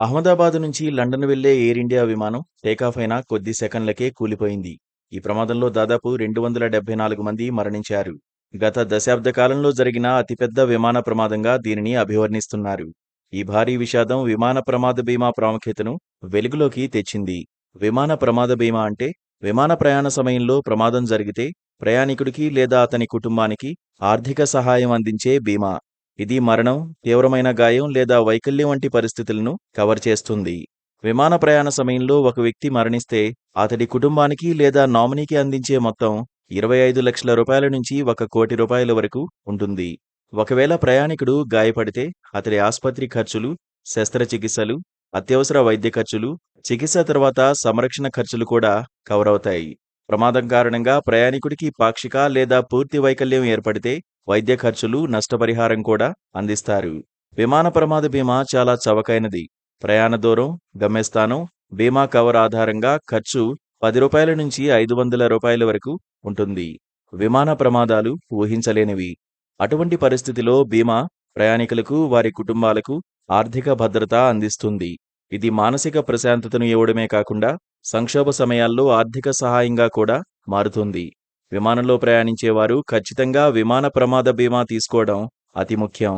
అహ్మదాబాద్ నుంచి లండన్ వెళ్లే air India విమానం టేకాఫ్ అయిన కొద్ది సెకన్లకే కూలిపోయింది. ఈ ప్రమాదంలో దాదాపు 274 మంది మరణించారు. గత దశాబ్ద కాలంలో జరిగిన అతిపెద్ద విమాన ప్రమాదంగా దీనిని అభివర్ణిస్తున్నారు. ఈ భారీ విషాదం విమాన ప్రమాద బీమా ప్రాముఖ్యతను వెలుగులోకి తెచ్చింది. విమాన ప్రమాద బీమా అంటే విమాన ప్రయాణ సమయంలో ప్రమాదం జరిగితే ప్రయాణికుడికి లేదా అతని కుటుంబానికి ఆర్థిక సహాయం అందించే బీమా. ఇది మరణం, తీవ్రమైన గాయం లేదా వైకల్యం వంటి పరిస్థితులను కవర్ చేస్తుంది. విమాన ప్రయాణ సమయంలో ఒక వ్యక్తి మరణిస్తే అతడి కుటుంబానికి లేదా నామినీకి అందించే మొత్తం 25 లక్షల రూపాయల నుంచి 1 కోటి రూపాయల వరకు ఉంటుంది. ఒకవేళ ప్రయాణికుడు గాయపడితే అతడి ఆసుపత్రి ఖర్చులు, శస్త్రచికిత్సలు, అత్యవసర వైద్య ఖర్చులు, చికిత్స తర్వాత సంరక్షణ ఖర్చులు కూడా కవర్ అవుతాయి. ప్రమాదం కారణంగా ప్రయాణికుడికి పాక్షిక లేదా పూర్తి వైకల్యం ఏర్పడితే వైద్య ఖర్చులు, నష్టపరిహారం కూడా అందిస్తారు. విమాన ప్రమాద బీమా చాలా చవకైనది. ప్రయాణ దూరం, గమ్యస్థానం, బీమా కవర్ ఆధారంగా ఖర్చు రూ. 10 నుంచి రూ. 500 వరకు ఉంటుంది. విమాన ప్రమాదాలు ఊహించలేనివి. అటువంటి పరిస్థితిలో బీమా ప్రయాణికులకు, వారి కుటుంబాలకు ఆర్థిక భద్రత అందిస్తుంది. ఇది మానసిక ప్రశాంతతను ఇవ్వడమే కాకుండా సంక్షోభ సమయాల్లో ఆర్థిక సహాయంగా కూడా మారుతుంది. విమానంలో ప్రయాణించేవారు ఖచ్చితంగా విమాన ప్రమాద బీమా తీసుకోవడం అతి ముఖ్యం.